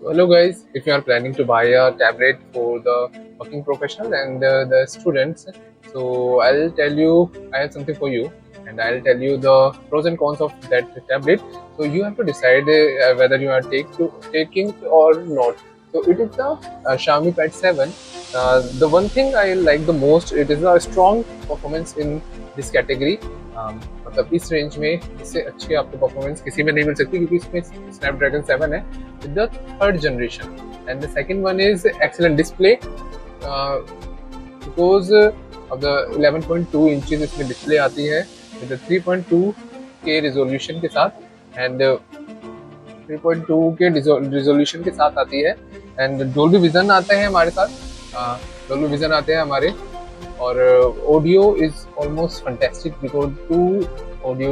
Hello guys, if you are planning to buy a tablet for the working professional and the students, so I have something for you and I'll tell you the pros and cons of that tablet. So you have to decide whether you are taking or not. So it is the Xiaomi Pad 7. The one thing I like the most, it is a strong performance in this category. मतलब इस range में इससे अच्छी आपको performance किसी में नहीं मिल सकती क्योंकि इसमें स्नैपड्रैगन 7 है with the third generation. And the second one is excellent display because of the 11.2 inches इसमें डिस्प्ले आती है with the 3.2K resolution के साथ and 3.2 के रिजोल्यूशन के साथ आती है एंड डोल्बी विजन आते हैं हमारे साथ डोल्बी विजन आते हैं हमारे और audio is almost fantastic because 2 audio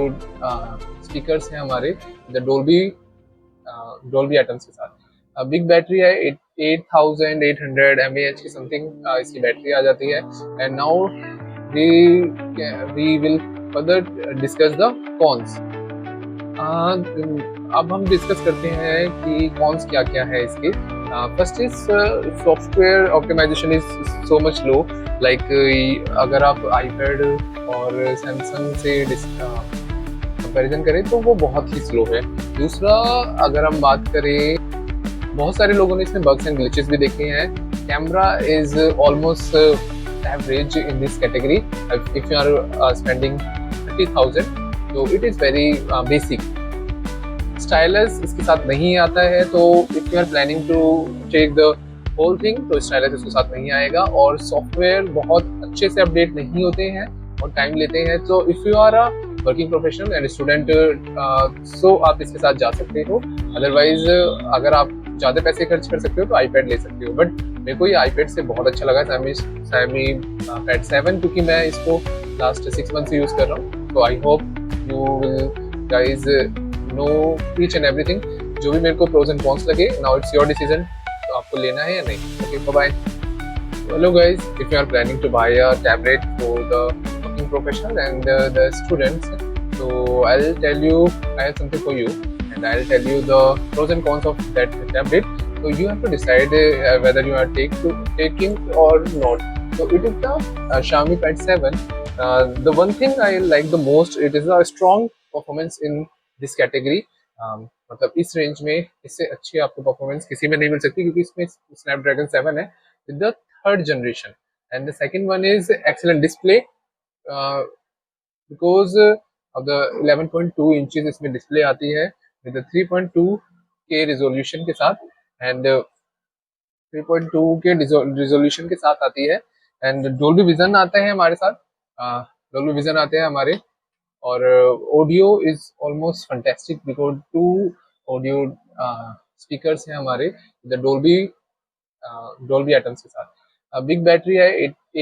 speakers हैं हमारे द डोल्बी एटम्स के साथ बिग बैटरी है 8800 mAh की समथिंग इसकी बैटरी आ जाती है and now we will further discuss the cons. अब हम डिस्कस करते हैं कि कॉन्स क्या क्या है इसके. First is software optimization is so much low like अगर आप आईपैड और सैमसंग से कंपैरिजन करें तो वो बहुत ही स्लो है. दूसरा अगर हम बात करें बहुत सारे लोगों ने इसमें बग्स एंड ग्लिचेस भी देखे हैं. Camera is almost average in this category if you are spending 30,000 तो it is very basic. Stylus इसके साथ नहीं आता है तो if you are planning to take the whole thing तो स्टाइलस इसके साथ नहीं आएगा और सॉफ्टवेयर बहुत अच्छे से अपडेट नहीं होते हैं और टाइम लेते हैं. तो if you are a working professional and student so आप इसके साथ जा सकते हो. अदरवाइज अगर आप ज़्यादा पैसे खर्च कर सकते हो तो आईपैड ले सकते हो. बट मेरे को ये आईपैड से बहुत अच्छा लगा Xiaomi Pad 7 क्योंकि मैं इसको लास्ट 6 मंथ से यूज़ कर रहा हूँ. तो I hope you will guys know each and everything. जो भी मेरे को pros and cons लगे, now it's your decision. तो आपको लेना है या नहीं. Okay, bye bye. Hello guys, if you are planning to buy a tablet for the working professional and the students, so I'll tell you, I have something for you and I'll tell you the pros and cons of that tablet. So you have to decide whether you are taking or not. So it is the Xiaomi Pad 7. The one thing I like the most, it is a strong performance in this category. मतलब इस range में इससे अच्छी आपको performance किसी में नहीं मिल सकती क्योंकि इसमें स्नैपड्रैगन 7 है with the third generation. And the second one is excellent display because of the 11.2 inches इसमें डिस्प्ले आती है with the 3.2K resolution के साथ and 3.2 के रिजोल्यूशन के साथ आती है एंड डोल्बी विजन आते हैं हमारे साथ डोल्बी विजन आते हैं हमारे और audio is almost fantastic because 2 audio speakers हैं हमारे द डोल्बी एटम्स के साथ. बिग बैटरी है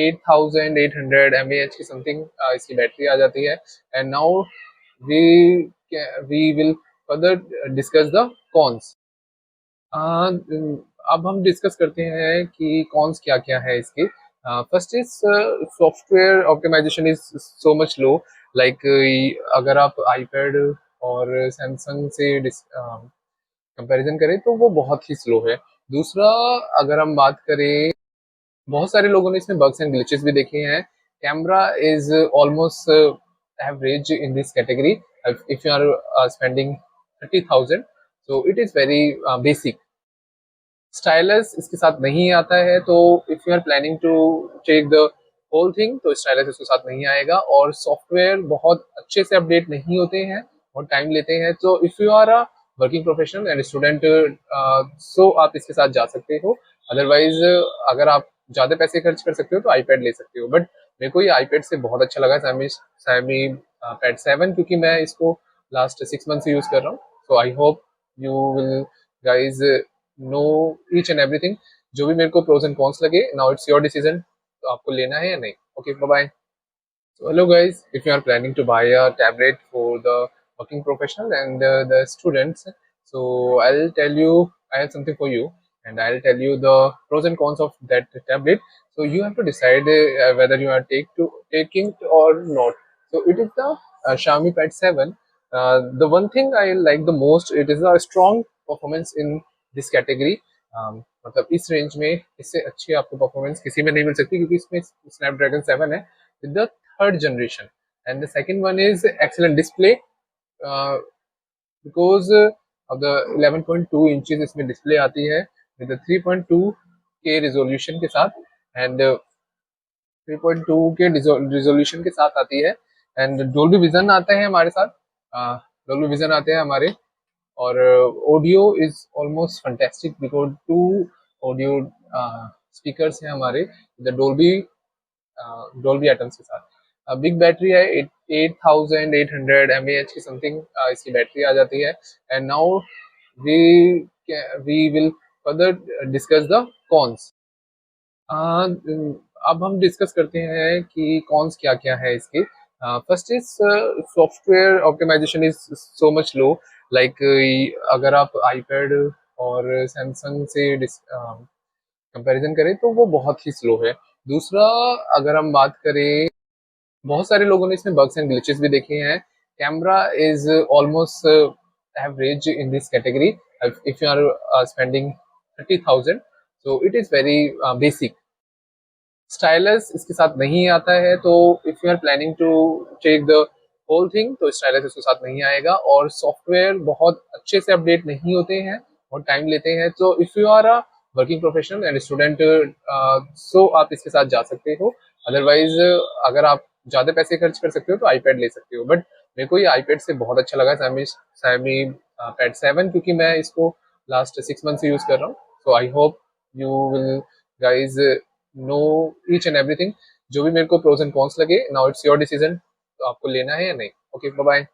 8800 mAh की समथिंग इसकी बैटरी आ जाती है and now we will further discuss the cons. अब हम डिस्कस करते हैं कि कॉन्स क्या क्या है इसके. First is software optimization is so much low like अगर आप आईपैड और सैमसंग से कंपैरिजन करें तो वो बहुत ही स्लो है. दूसरा अगर हम बात करें बहुत सारे लोगों ने इसमें बग्स एंड ग्लिचेस भी देखे हैं. Camera is almost average in this category if you are spending 30,000 so it is very basic. Stylus इसके साथ नहीं आता है तो if you are planning to take the whole thing तो स्टाइलस इसके साथ नहीं आएगा और सॉफ्टवेयर बहुत अच्छे से अपडेट नहीं होते हैं और टाइम लेते हैं. तो if you are a working professional and student so आप इसके साथ जा सकते हो. अदरवाइज अगर आप ज़्यादा पैसे खर्च कर सकते हो तो आईपैड ले सकते हो. बट मेरे को ये आईपैड से बहुत अच्छा लगा Xiaomi Pad 7 क्योंकि मैं इसको लास्ट 6 मंथ से यूज़ कर रहा हूँ. So I hope you will guys know each and everything. जो भी मेरे को प्रोज एंड कॉन्स लगे, नाउ इट्स योर डिसीजन. तो आपको लेना है या नहीं. Okay, bye bye. So hello guys, if you are planning to buy a tablet for the working professional and the students, so I'll tell you, I have something for you and I'll tell you the pros and cons of that tablet. So you have to decide whether you are taking or not. So it is the Xiaomi Pad 7. The one thing I like the most, it is a strong performance in this category. मतलब इस range में इससे अच्छी आपको performance किसी में नहीं मिल सकती, क्योंकि इसमें स्नैपड्रैगन 7 है with the third generation. And the second one is excellent display, because of the 11.2 inches इसमें डिस्प्ले आती है विद 3.2 के रिजोल्यूशन के साथ, एंड 3.2 के रिजोल्यूशन के साथ आती है। एंड डोल्बी विजन आता है हमारे साथ, डोल्बी विजन आते हैं हमारे। और audio is almost fantastic, because two audio speakers हैं हमारे द डोल्बी डोल्बी एटम्स के साथ। बिग बैटरी है, 8800 mAh की समथिंग इसकी बैटरी आ जाती है। And now we we will further discuss the cons. अब हम डिस्कस करते हैं कि कॉन्स क्या क्या है इसके। First is software optimization is so much low, like अगर आप आईपैड और सैमसंग से कंपैरिजन करें तो वो बहुत ही स्लो है। दूसरा, अगर हम बात करें, बहुत सारे लोगों ने इसमें बग्स एंड ग्लिचेस भी देखे हैं। Camera is almost average in this category. If you are spending 30,000, so it is very basic। Stylus इसके साथ नहीं आता है, तो if you are planning to check the whole thing तो स्टाइलस इसके साथ नहीं आएगा। और सॉफ्टवेयर बहुत अच्छे से अपडेट नहीं होते हैं, बहुत टाइम लेते हैं। तो if you are a working professional and student, so आप इसके साथ जा सकते हो। अदरवाइज अगर आप ज़्यादा पैसे खर्च कर सकते हो तो आईपैड ले सकते हो। बट मेरे को ये आईपैड से बहुत अच्छा लगा, सैमी पैड 7, क्योंकि मैं इसको लास्ट 6 मंथ से यूज़ कर रहा हूँ। So I hope you will guys know each and everything. जो भी मेरे को प्रोज एंड कॉन्स लगे, नाउ इट्स योर डिसीजन, तो आपको लेना है या नहीं। Okay, bye bye.